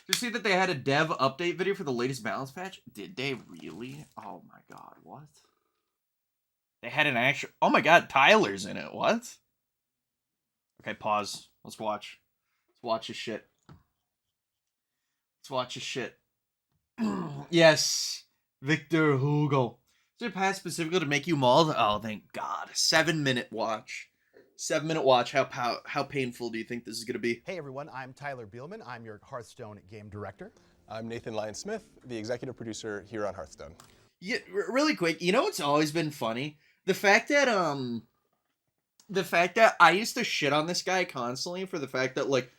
Did you see that they had a dev update video for the latest balance patch? Did they really? Oh my god, what? They had an actual... Oh my god, Tyler's in it. What? Okay, pause. Let's watch. Let's watch this shit. Let's watch this shit. Yes, Victor Hugo. Is it passed specifically to make you mauled? Oh, thank God. 7-minute watch. 7-minute watch. How painful do you think this is going to be? Hey everyone, I'm Tyler Bielman. I'm your Hearthstone game director. I'm Nathan Lyon-Smith, the executive producer here on Hearthstone. Yeah, really quick. You know what's always been funny? The fact that I used to shit on this guy constantly for the fact that like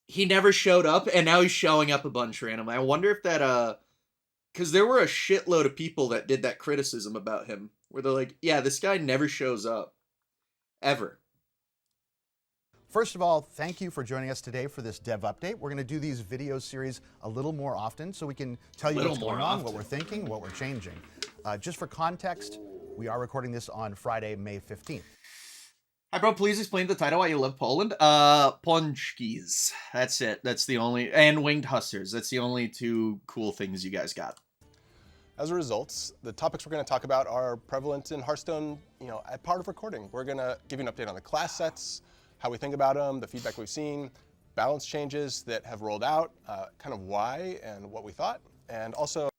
he never showed up and now he's showing up a bunch randomly. I wonder if that because there were a shitload of people that did that criticism about him where they're like, yeah, this guy never shows up ever. First of all, thank you for joining us today for this dev update. We're going to do these video series a little more often so we can tell you what's going on, what we're thinking, what we're changing. Just for context, we are recording this on Friday, May 15th. Hi, bro. Please explain the title why you love Poland. Ponchkis. That's it. That's the only... And Winged Hussars. That's the only two cool things you guys got. As a result, the topics we're going to talk about are prevalent in Hearthstone, at part of recording. We're going to give you an update on the class sets, how we think about them, the feedback we've seen, balance changes that have rolled out, kind of why and what we thought, and also...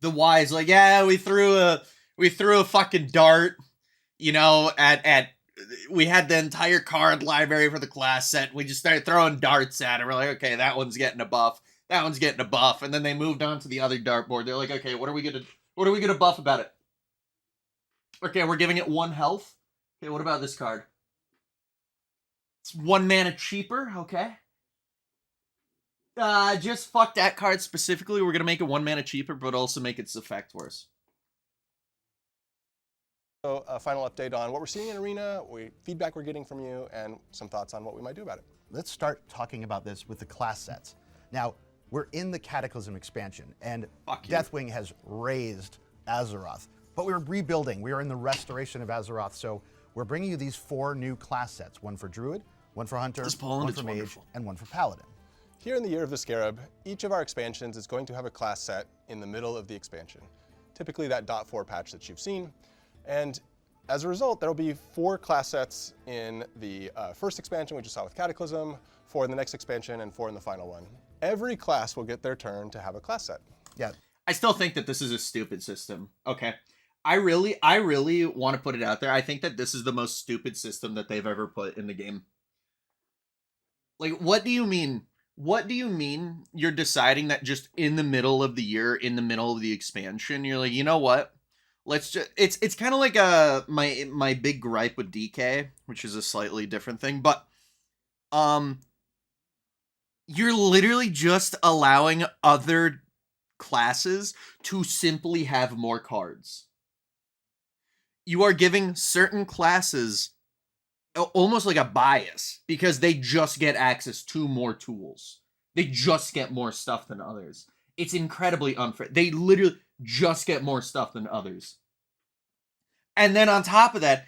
The why is like, yeah, we threw a fucking dart, we had the entire card library for the class set. We just started throwing darts at it. We're like, okay, that one's getting a buff. That one's getting a buff. And then they moved on to the other dartboard. They're like, okay, what are we gonna buff about it? Okay, we're giving it 1 health. Okay, what about this card? It's 1 mana cheaper, okay. Just fuck that card specifically. We're gonna make it 1 mana cheaper, but also make its effect worse. So a final update on what we're seeing in Arena, feedback we're getting from you, and some thoughts on what we might do about it. Let's start talking about this with the class sets. Now, we're in the Cataclysm expansion, and Deathwing has raised Azeroth, but we're rebuilding. We are in the restoration of Azeroth, so we're bringing you these 4 new class sets, 1 for Druid, 1 for Hunter, 1 for Mage, and 1 for Paladin. Here in the Year of the Scarab, each of our expansions is going to have a class set in the middle of the expansion, typically that .4 patch that you've seen. And as a result, there'll be 4 class sets in the first expansion we just saw with Cataclysm, 4 in the next expansion, and 4 in the final one. Every class will get their turn to have a class set. Yeah. I still think that this is a stupid system. Okay. I really want to put it out there. I think that this is the most stupid system that they've ever put in the game. Like, what do you mean? What do you mean you're deciding that just in the middle of the year, in the middle of the expansion, you're like, you know what? Let's just... It's kind of like my big gripe with DK, which is a slightly different thing, but you're literally just allowing other classes to simply have more cards. You are giving certain classes almost like a bias because they just get access to more tools. They just get more stuff than others. It's incredibly unfair. They literally just get more stuff than others. And then on top of that,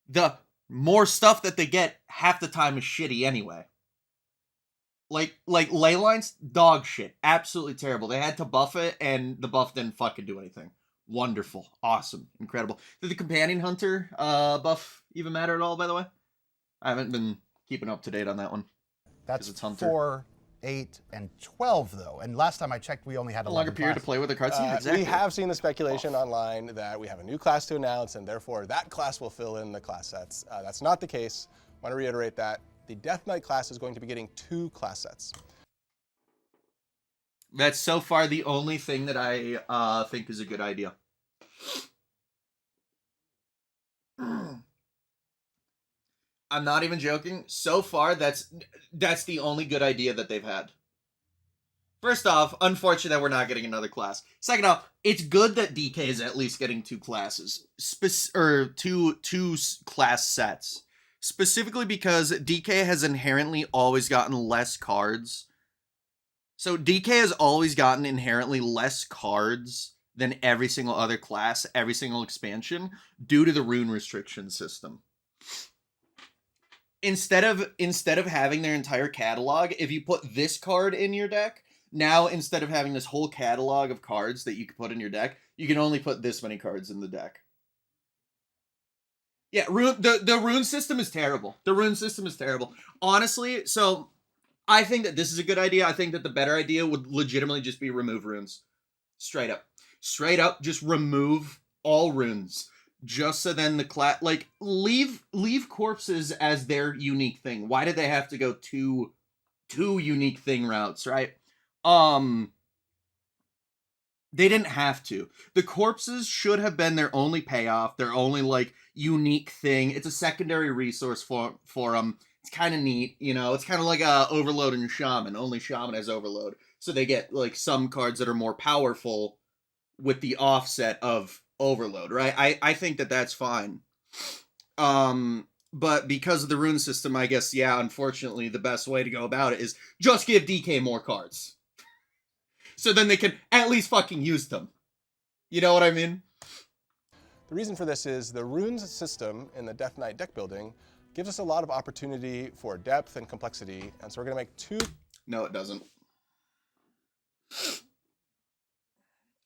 the more stuff that they get half the time is shitty anyway. Like ley lines, dog shit. Absolutely terrible. They had to buff it, and the buff didn't fucking do anything. Wonderful. Awesome. Incredible. Did the Companion Hunter buff even matter at all, by the way? I haven't been keeping up to date on that one. That's it's Hunter. 4, 8, and 12, though. And last time I checked, we only had 11 longer period to play with the cards. Yeah, exactly. We have seen the speculation online that we have a new class to announce, and therefore that class will fill in the class sets. That's not the case. I want to reiterate that. The Death Knight class is going to be getting 2 class sets. That's so far the only thing that I think is a good idea. I'm not even joking. So far, that's the only good idea that they've had. First off, unfortunate that we're not getting another class. Second off, it's good that DK is at least getting 2 classes. Two class sets. Specifically because DK has inherently always gotten less cards. So DK has always gotten inherently less cards than every single other class, every single expansion, due to the rune restriction system. instead of having their entire catalog, if you put this card in your deck, now instead of having this whole catalog of cards that you can put in your deck, you can only put this many cards in the deck. Yeah, the rune system is terrible. The rune system is terrible. Honestly, so I think that this is a good idea. I think that the better idea would legitimately just be remove runes. Straight up. Straight up, just remove all runes. Just so then the like leave corpses as their unique thing. Why did they have to go two unique thing routes, right? They didn't have to. The corpses should have been their only payoff, their only like unique thing. It's a secondary resource for them. It's kind of neat, you know. It's kind of like Overload and Shaman. Only Shaman has Overload, so they get like some cards that are more powerful with the offset of Overload, right? I think that that's fine. But because of the rune system, I guess, yeah, unfortunately, the best way to go about it is just give DK more cards. So then they can at least fucking use them. You know what I mean? The reason for this is the runes system in the Death Knight deck building gives us a lot of opportunity for depth and complexity, and so we're going to make two... No, it doesn't.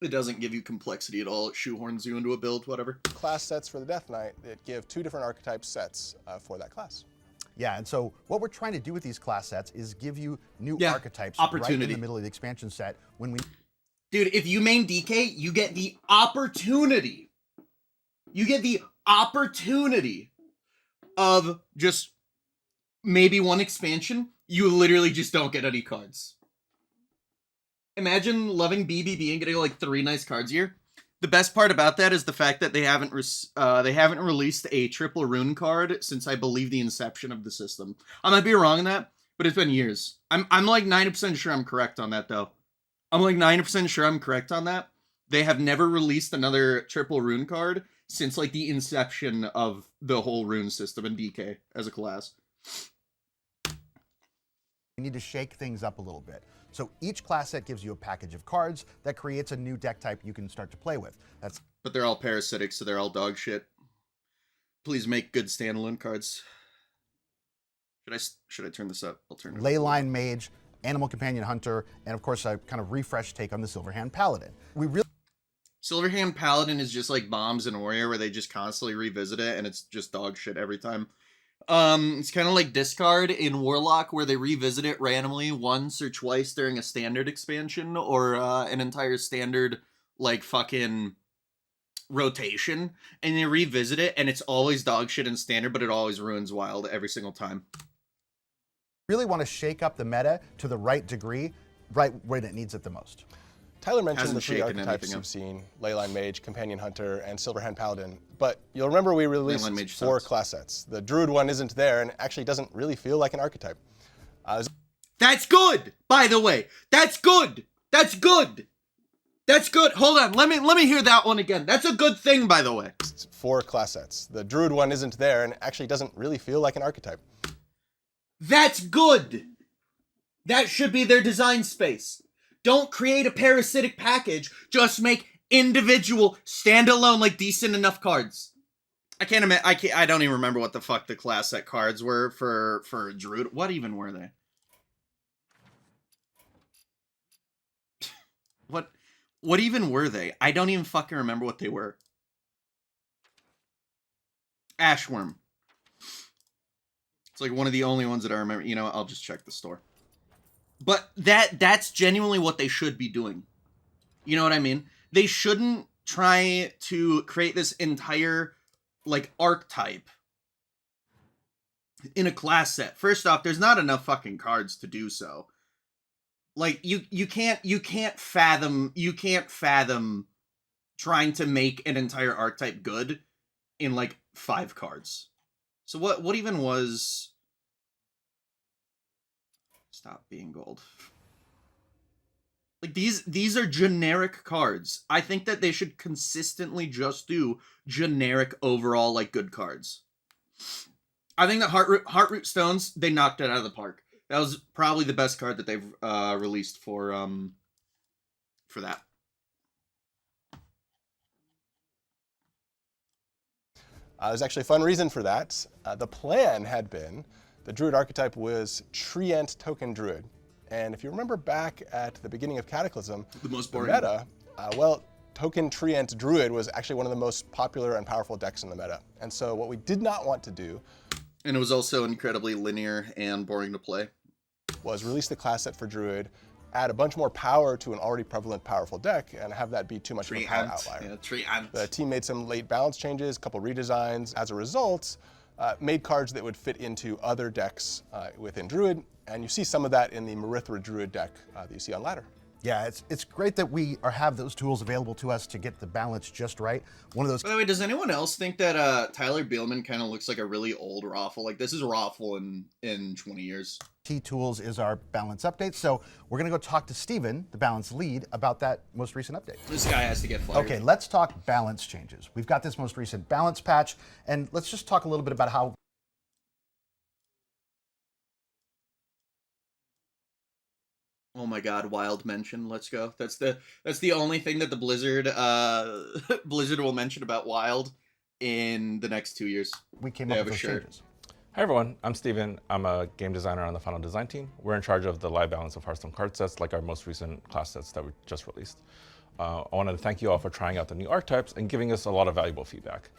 It doesn't give you complexity at all. It shoehorns you into a build, whatever. Class sets for the Death Knight that give 2 different archetype sets for that class. Yeah, and so what we're trying to do with these class sets is give you new archetypes right in the middle of the expansion set. When we, dude, if you main DK, you get the opportunity. You get the opportunity of just maybe one expansion. You literally just don't get any cards. Imagine loving BBB and getting like 3 nice cards here. The best part about that is the fact that they haven't released a triple rune card since I believe the inception of the system. I might be wrong on that, but it's been years. I'm like 90% sure I'm correct on that though. I'm like 90% sure I'm correct on that. They have never released another triple rune card since like the inception of the whole rune system in DK as a class. We need to shake things up a little bit. So each class set gives you a package of cards that creates a new deck type you can start to play with. But they're all parasitic, so they're all dog shit. Please make good standalone cards. Should I turn this up? I'll turn it up. Leyline Mage, Animal Companion Hunter, and of course a kind of refresh take on the Silverhand Paladin. Silverhand Paladin is just like Bombs and Warrior, where they just constantly revisit it, and it's just dog shit every time. It's kind of like Discard in Warlock, where they revisit it randomly once or twice during a standard expansion, or an entire standard, like, fucking rotation, and they revisit it, and it's always dog shit in standard, but it always ruins Wild every single time. Really want to shake up the meta to the right degree, right when it needs it the most. Tyler mentioned the 3 archetypes you've seen, Leyline Mage, Companion Hunter, and Silverhand Paladin, but you'll remember we released 4 class sets. The Druid one isn't there and actually doesn't really feel like an archetype. That's good, by the way. That's good. That's good. That's good. Hold on. Let me hear that one again. That's a good thing, by the way. 4 class sets. The Druid one isn't there and actually doesn't really feel like an archetype. That's good. That should be their design space. Don't create a parasitic package. Just make individual, standalone, like decent enough cards. I don't even remember what the fuck the class set cards were for Druid. What even were they? What even were they? I don't even fucking remember what they were. Ashworm. It's like one of the only ones that I remember. You know, I'll just check the store. But that's genuinely what they should be doing. You know what I mean? They shouldn't try to create this entire, like, archetype in a class set. First off, there's not enough fucking cards to do so. Like, you can't fathom trying to make an entire archetype good in, like, 5 cards. So what even was... Stop being gold. Like, these are generic cards. I think that they should consistently just do generic overall, like, good cards. I think that Heartroot Stones, they knocked it out of the park. That was probably the best card that they've released for that. There's actually a fun reason for that. The plan had been the Druid archetype was Treant Token Druid. And if you remember back at the beginning of Cataclysm, The most boring. meta, well, Token Treant Druid was actually one of the most popular and powerful decks in the meta. And so what we did not want to do, and it was also incredibly linear and boring to play, was release the class set for Druid, add a bunch more power to an already prevalent powerful deck, and have that be too much of a power outlier. Yeah, Treant. The team made some late balance changes, a couple redesigns. As a result, made cards that would fit into other decks within Druid, and you see some of that in the Marithra Druid deck that you see on ladder. Yeah, it's great that we have those tools available to us to get the balance just right. One of those. By the way, does anyone else think that Tyler Beelman kind of looks like a really old Raffle? Like, this is Raffle in 20 years. T Tools is our balance update. So we're going to go talk to Steven, the balance lead, about that most recent update. This guy has to get fired. Okay, let's talk balance changes. We've got this most recent balance patch, and let's just talk a little bit about how. Oh my God, Wild mention. Let's go. That's the only thing that the Blizzard Blizzard will mention about Wild in the next 2 years. We came They up have with a those shirt. changes. Hi everyone, I'm Steven. I'm a game designer on the Final Design team. We're in charge of the live balance of Hearthstone card sets, like our most recent class sets that we just released. I wanted to thank you all for trying out the new archetypes and giving us a lot of valuable feedback.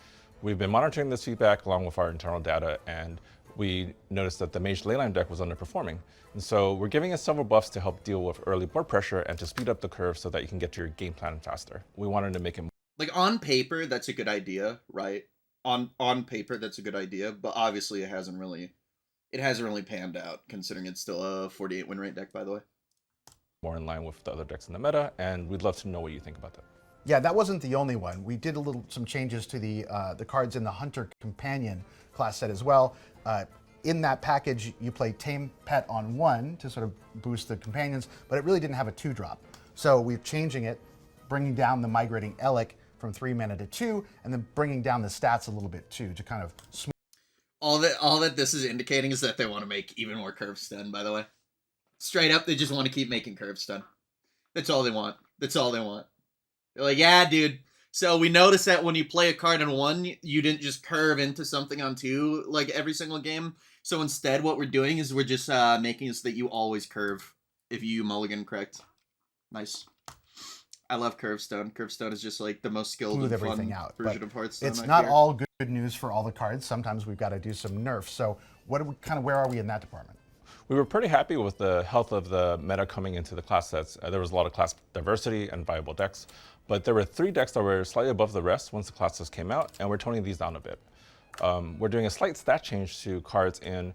We've been monitoring this feedback along with our internal data, and we noticed that the Mage Leyline deck was underperforming. And so we're giving us several buffs to help deal with early board pressure and to speed up the curve so that you can get to your game plan faster. We wanted to make it Like, on paper, that's a good idea, right? On paper, that's a good idea, but obviously it hasn't really panned out, considering it's still a 48 win rate deck, by the way. more in line with the other decks in the meta, and we'd love to know what you think about that. Yeah, that wasn't the only one. We did some changes to the cards in the Hunter Companion class set as well. In that package, you play Tame Pet on 1 to sort of boost the companions, but it really didn't have a 2-drop. So we're changing it, bringing down the Migrating Elec from 3 mana to 2, and then bringing down the stats a little bit too to kind of smooth. All that this is indicating is that they want to make even more curve stun, by the way. Straight up, they just want to keep making curve stun. That's all they want. That's all they want. They're like, yeah, dude. So we noticed that when you play a card on 1, you didn't just curve into something on 2, like every single game. So instead, what we're doing is we're just making it so that you always curve if you mulligan correct. Nice. I love Curve Stone. Curve Stone is just like the most skilled Smooth and fun everything out, version but of Hearthstone. it's I not fear. all good news for all the cards. Sometimes we've got to do some nerfs. So where are we in that department? We were pretty happy with the health of the meta coming into the class sets. There was a lot of class diversity and viable decks, but there were 3 decks that were slightly above the rest once the classes came out, and we're toning these down a bit. We're doing a slight stat change to cards in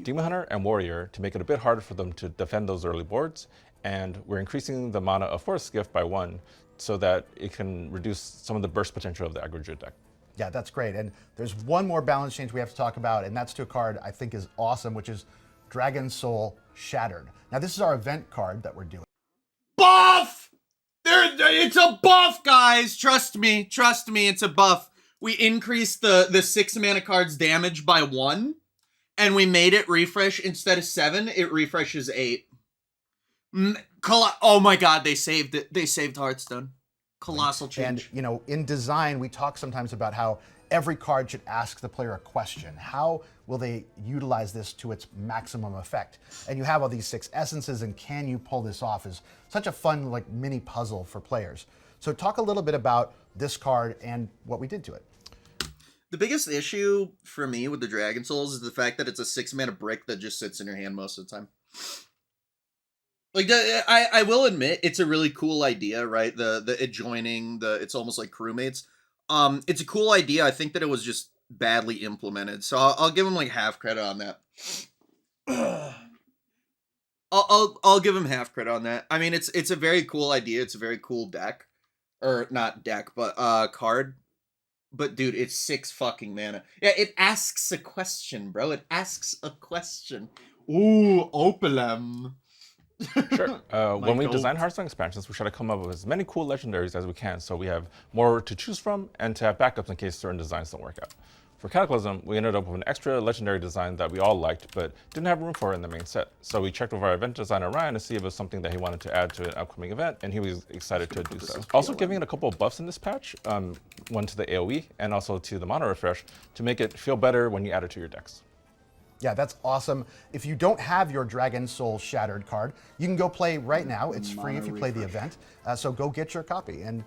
Demon Hunter and Warrior to make it a bit harder for them to defend those early boards, and we're increasing the mana of Forest Gift by 1 so that it can reduce some of the burst potential of the aggro Druid deck. Yeah, that's great. And there's one more balance change we have to talk about, and that's to a card I think is awesome, which is Dragon Soul Shattered. Now, this is our event card that we're doing. Buff! It's a buff, guys! Trust me, it's a buff. We increased the 6 mana card's damage by 1, and we made it refresh instead of 7, it refreshes 8. Oh my God, they saved it. They saved Hearthstone. Colossal change. And, you know, in design, we talk sometimes about how every card should ask the player a question. How will they utilize this to its maximum effect? And you have all these 6 essences, and can you pull this off is such a fun, like, mini puzzle for players. So talk a little bit about this card and what we did to it. The biggest issue for me with the Dragon Souls is the fact that it's a 6 mana brick that just sits in your hand most of the time. Like, I will admit, it's a really cool idea, right? The adjoining, it's almost like crewmates. It's a cool idea. I think that it was just badly implemented. So I'll give him like half credit on that. I'll give him half credit on that. I mean, it's a very cool idea. It's a very cool deck. Or not deck, but card. But dude, it's 6 fucking mana. Yeah, it asks a question, bro. It asks a question. Ooh, Opalem. Sure. When we design Hearthstone expansions, we try to come up with as many cool legendaries as we can so we have more to choose from and to have backups in case certain designs don't work out. For Cataclysm, we ended up with an extra legendary design that we all liked, but didn't have room for in the main set. So we checked with our event designer Ryan to see if it was something that he wanted to add to an upcoming event, and he was excited to do so. Also giving it a couple of buffs in this patch, one to the AoE and also to the mono refresh, to make it feel better when you add it to your decks. Yeah, that's awesome. If you don't have your Dragon Soul Shattered card, you can go play right now. It's free if you play the event. So go get your copy. And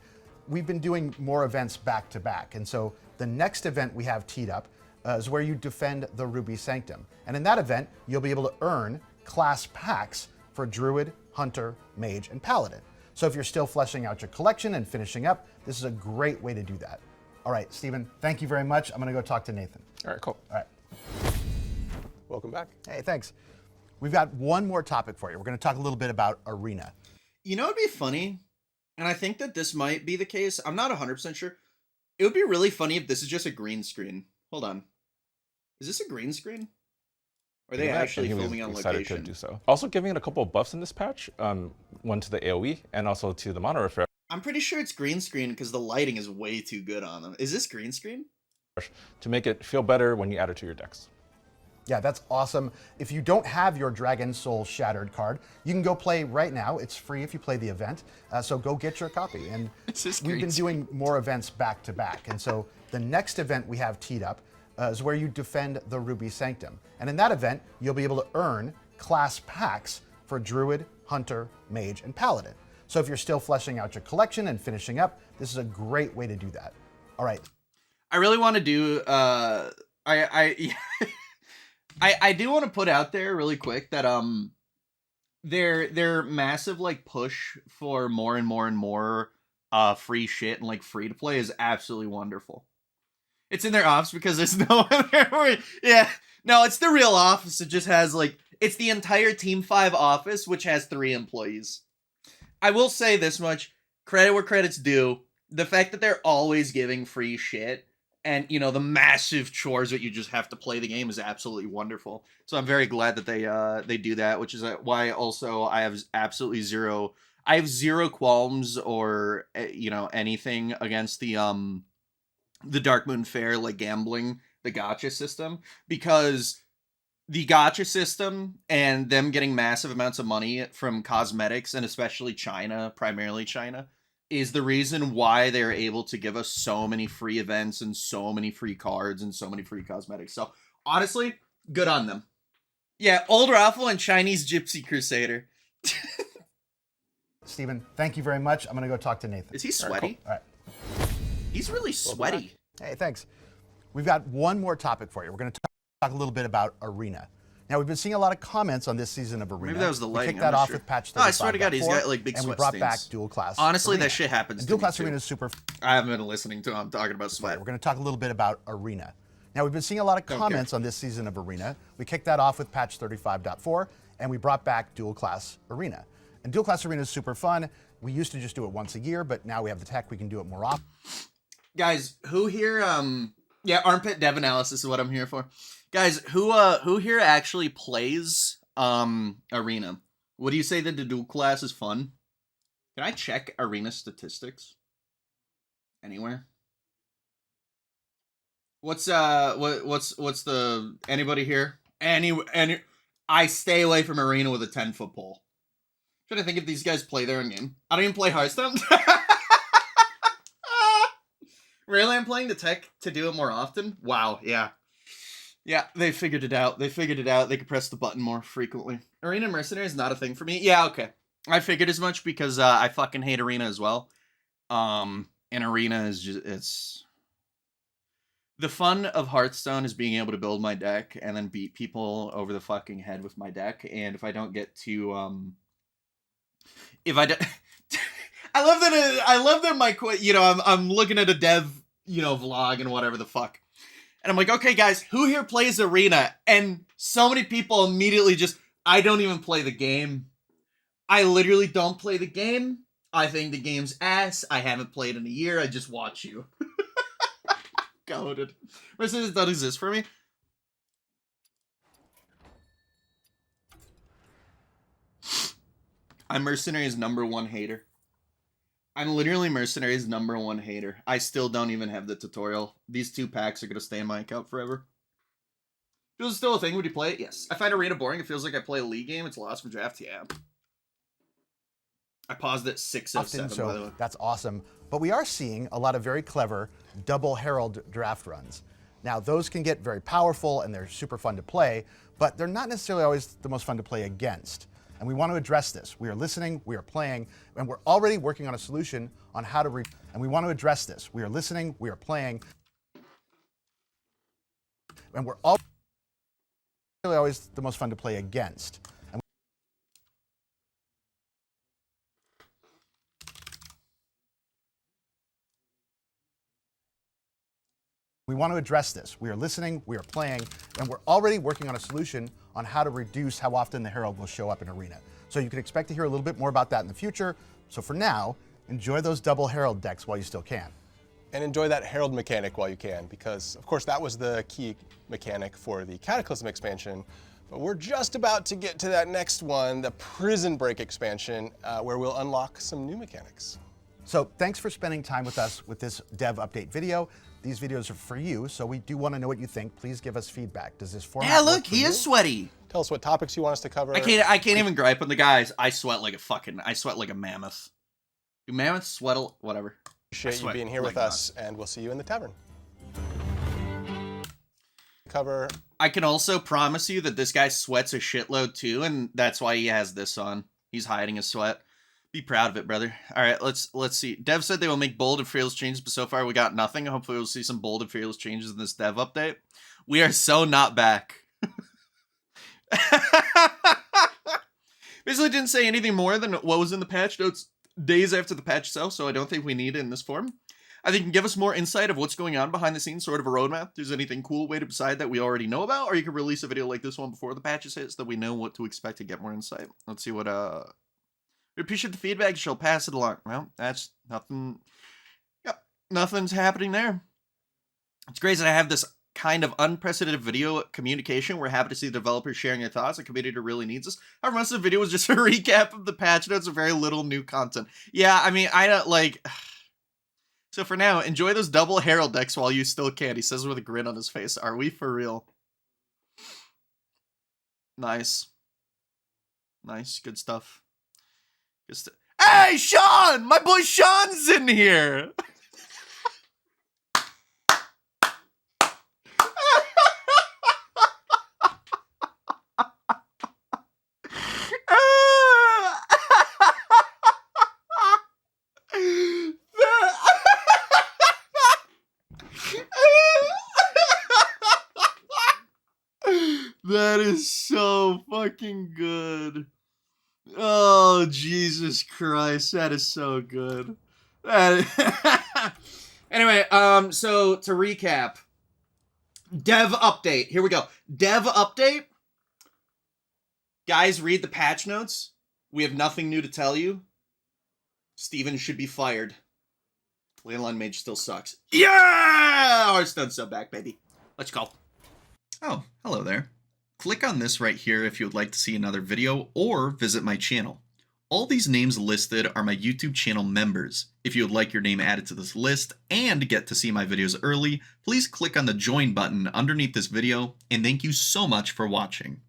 we've been doing more events back to back. And so the next event we have teed up is where you defend the Ruby Sanctum. And in that event, you'll be able to earn class packs for Druid, Hunter, Mage, and Paladin. So if you're still fleshing out your collection and finishing up, this is a great way to do that. All right, Stephen, thank you very much. I'm going to go talk to Nathan. All right, cool. All right. Welcome back. Hey, thanks. We've got one more topic for you. We're going to talk a little bit about Arena. You know, it'd be funny, and I think that this might be the case. I'm not 100% sure. It would be really funny if this is just a green screen. Hold on. Is this a green screen? Or are they actually filming on location? To do so. Also giving it a couple of buffs in this patch, one to the AoE and also to the mono refresh. I'm pretty sure it's green screen because the lighting is way too good on them. Is this green screen? To make it feel better when you add it to your decks. Yeah, that's awesome. If you don't have your Dragon Soul Shattered card, you can go play right now. It's free if you play the event. So go get your copy. And we've been doing more events back to back. And so the next event we have teed up is where you defend the Ruby Sanctum. And in that event, you'll be able to earn class packs for Druid, Hunter, Mage, and Paladin. So if you're still fleshing out your collection and finishing up, this is a great way to do that. All right. I really want to do, I do want to put out there really quick that their massive like push for more and more and more free shit and like free to play is absolutely wonderful. It's in their ops because there's no other. Yeah, no, it's the real office. It just has like it's the entire Team 5 office, which has 3 employees. I will say this much: credit where credit's due. The fact that they're always giving free shit. And, you know, the massive chores that you just have to play the game is absolutely wonderful. So I'm very glad that they do that, which is why also I have absolutely zero qualms or, you know, anything against the Dark Moon Fair, like gambling, the gacha system, because the gacha system and them getting massive amounts of money from cosmetics and especially China, primarily China, is the reason why they're able to give us so many free events and so many free cards and so many free cosmetics. So, honestly, good on them. Yeah, Old Raffle and Chinese Gypsy Crusader. Stephen, thank you very much. I'm going to go talk to Nathan. Is he sweaty? All right. He's really sweaty. Hey, thanks. We've got one more topic for you. We're going to talk a little bit about Arena. Now, we've been seeing a lot of comments on this season of Arena. Maybe that was the lighting. We kicked that off with patch 35.4. Oh, I swear to God, he's got like big sweat and we brought stains. back dual class. Honestly, Arena. that shit happens. And dual class Arena is super. I haven't been listening to him talking about sweat. We're going to talk a little bit about Arena. Now, we've been seeing a lot of comments on this season of Arena. We kicked that off with patch 35.4, and we brought back dual class Arena. And dual class Arena is super fun. We used to just do it once a year, but now we have the tech. We can do it more often. Guys, who here? Yeah, armpit dev analysis is what I'm here for. Guys, who here actually plays Arena? Would you say that the dual class is fun? Can I check Arena statistics anywhere? What's the anybody here? Any I stay away from Arena with a 10-foot pole. Trying to think if these guys play their own game. I don't even play Hearthstone. Really, I'm playing the tech to do it more often. Wow, yeah. Yeah, they figured it out. They could press the button more frequently. Arena Mercenary is not a thing for me. Yeah, okay. I figured as much because I fucking hate Arena as well. And Arena is just, it's... The fun of Hearthstone is being able to build my deck and then beat people over the fucking head with my deck. And if I don't get to, I love that my, you know, I'm looking at a dev, you know, vlog and whatever the fuck. And I'm like, okay, guys, who here plays Arena? And so many people immediately just, I don't even play the game. I literally don't play the game. I think the game's ass. I haven't played in a year. I just watch you. Goated. Mercenaries don't exist for me. I'm Mercenaries' #1 hater. I'm literally Mercenary's #1 hater. I still don't even have the tutorial. These 2 packs are going to stay in my account forever. Is it still a thing? Would you play it? Yes. I find Arena boring. It feels like I play a League game. It's a loss from draft. Yeah. I paused at 6:07, so by the way. That's awesome. But we are seeing a lot of very clever double herald draft runs. Now, those can get very powerful and they're super fun to play, but they're not necessarily always the most fun to play against. And we want to address this. We are listening, we are playing, and we're already working on a solution on how to and we want to address this. We are listening, we are playing, and we're always the most fun to play against. And we want to address this. We are listening, we are playing, and we're already working on a solution on how to reduce how often the Herald will show up in Arena. So you can expect to hear a little bit more about that in the future. So for now, enjoy those double Herald decks while you still can. And enjoy that Herald mechanic while you can, because of course that was the key mechanic for the Cataclysm expansion. But we're just about to get to that next one, the Prison Break expansion, where we'll unlock some new mechanics. So thanks for spending time with us with this dev update video. These videos are for you, so we do want to know what you think. Please give us feedback. Does this format Yeah, look, work for he you? is sweaty. Tell us what topics you want us to cover. I can't even gripe on the guys. I sweat like a mammoth. Do mammoths sweat whatever? Appreciate you being here with us, and we'll see you in the tavern. Cover. I can also promise you that this guy sweats a shitload too, and that's why he has this on. He's hiding his sweat. Be proud of it, brother. All right, let's see. Dev said they will make bold and fearless changes, but so far we got nothing. Hopefully we'll see some bold and fearless changes in this dev update. We are so not back. Basically didn't say anything more than what was in the patch notes days after the patch itself, so I don't think we need it in this form. I think it can give us more insight of what's going on behind the scenes, sort of a roadmap. If there's anything cool way to decide that we already know about, or you can release a video like this one before the patches hit so that we know what to expect to get more insight. Let's see what, we appreciate the feedback, she'll pass it along. Well, that's nothing, yep, nothing's happening there. It's great that I have this kind of unprecedented video communication. We're happy to see developers sharing their thoughts. The community really needs us. However, most of the video was just a recap of the patch notes and very little new content. Yeah, I mean, I don't like... So for now, enjoy those double Herald decks while you still can, he says with a grin on his face. Are we for real? Nice. Nice, good stuff. Hey, Sean! My boy Sean's in here! That is so fucking good. Oh, Jesus Christ. That is so good. Anyway, so to recap, dev update. Here we go. Dev update. Guys, read the patch notes. We have nothing new to tell you. Steven should be fired. Leyline Mage still sucks. Yeah! Hearthstone's so back, baby. Let's go. Oh, hello there. Click on this right here if you would like to see another video or visit my channel. All these names listed are my YouTube channel members. If you would like your name added to this list and get to see my videos early, please click on the join button underneath this video, and thank you so much for watching.